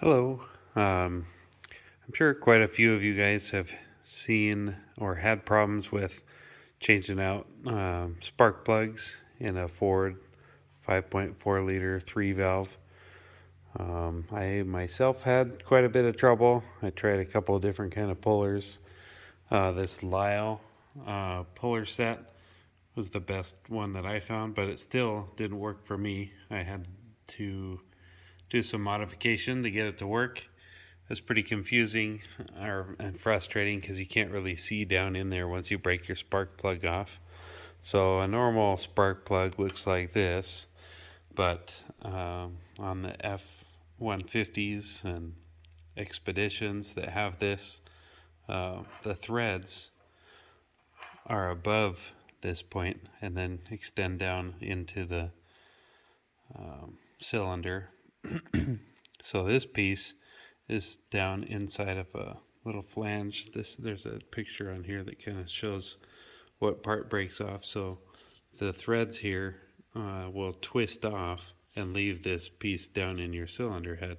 Hello. I'm sure quite a few of you guys have seen or had problems with changing out spark plugs in a Ford 5.4 liter 3 valve. I myself had quite a bit of trouble. I tried a couple of different kind of pullers. This Lisle puller set was the best one that I found, but it still didn't work for me. I had to do some modification to get it to work. It's pretty confusing and frustrating because you can't really see down in there once you break your spark plug off. So a normal spark plug looks like this, but on the F-150s and Expeditions that have this, the threads are above this point and then extend down into the cylinder. So this piece is down inside of a little flange. There's a picture on here that kind of shows what part breaks off. So the threads here will twist off and leave this piece down in your cylinder head,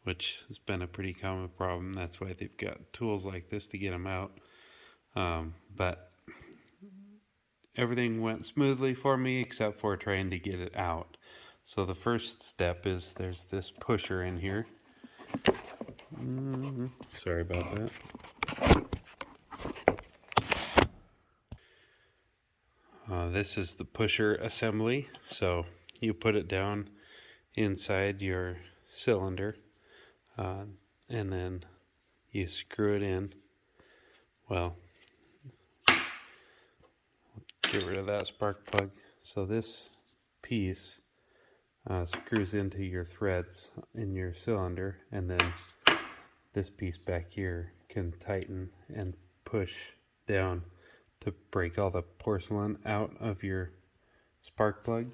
which has been a pretty common problem. That's why they've got tools like this to get them out. But everything went smoothly for me except for trying to get it out. So the first step is there's this pusher in here. Sorry about that. This is the pusher assembly. So you put it down inside your cylinder and then you screw it in. Well, get rid of that spark plug. So this piece screws into your threads in your cylinder, and then this piece back here can tighten and push down to break all the porcelain out of your spark plug.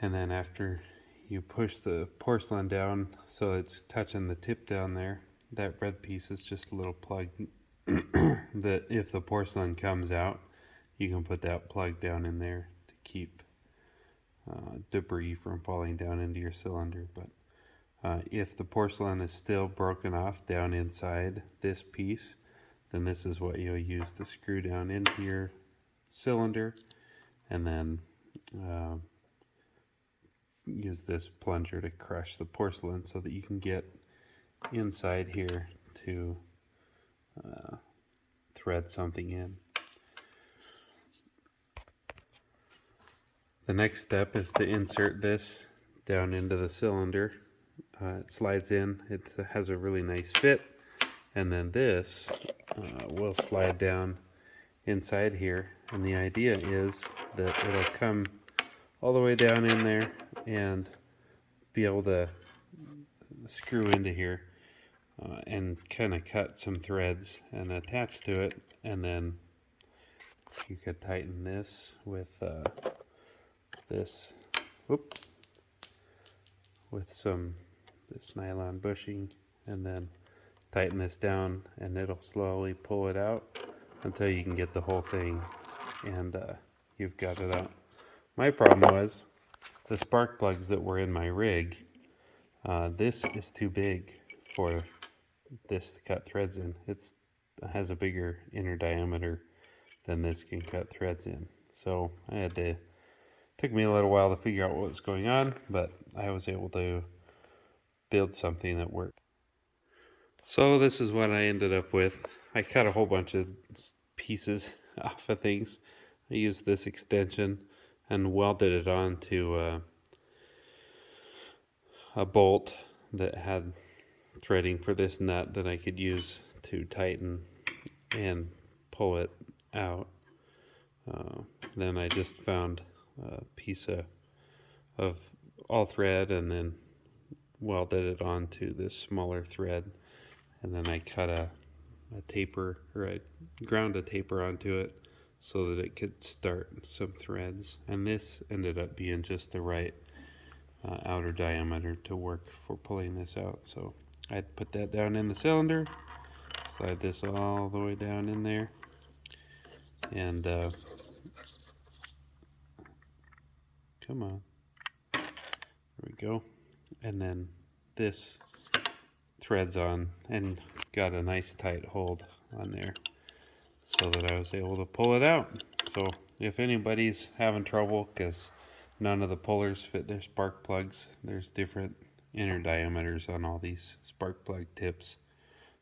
And then after you push the porcelain down so it's touching the tip down there, that red piece is just a little plug that if the porcelain comes out, you can put that plug down in there to keep debris from falling down into your cylinder. But if the porcelain is still broken off down inside this piece, then this is what you'll use to screw down into your cylinder, and then use this plunger to crush the porcelain so that you can get inside here to thread something in. The next step is to insert this down into the cylinder. It slides in, it has a really nice fit, and then this will slide down inside here, and the idea is that it'll come all the way down in there and be able to screw into here and kind of cut some threads and attach to it, and then you could tighten this with this this nylon bushing, and then tighten this down, and it'll slowly pull it out until you can get the whole thing, and you've got it out. My problem was the spark plugs that were in my rig. This is too big for this to cut threads in. It has a bigger inner diameter than this can cut threads in. So took me a little while to figure out what was going on, but I was able to build something that worked. So this is what I ended up with. I cut a whole bunch of pieces off of things. I used this extension and welded it onto a bolt that had threading for this nut that I could use to tighten and pull it out. Then I just found a piece of all thread and then welded it onto this smaller thread, and then I cut a taper, or I ground a taper onto it so that it could start some threads, and this ended up being just the right outer diameter to work for pulling this out. So I'd put that down in the cylinder, slide this all the way down in there, and come on, there we go, and then this threads on and got a nice tight hold on there so that I was able to pull it out. So if anybody's having trouble because none of the pullers fit their spark plugs, there's different inner diameters on all these spark plug tips.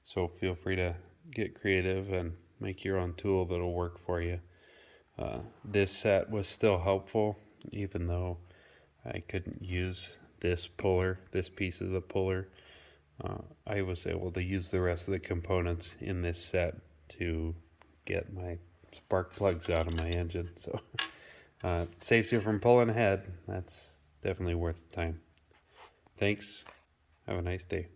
So feel free to get creative and make your own tool that'll work for you. This set was still helpful even though I couldn't use this puller, this piece of the puller. I was able to use the rest of the components in this set to get my spark plugs out of my engine. So it saves you from pulling ahead. That's definitely worth the time. Thanks. Have a nice day.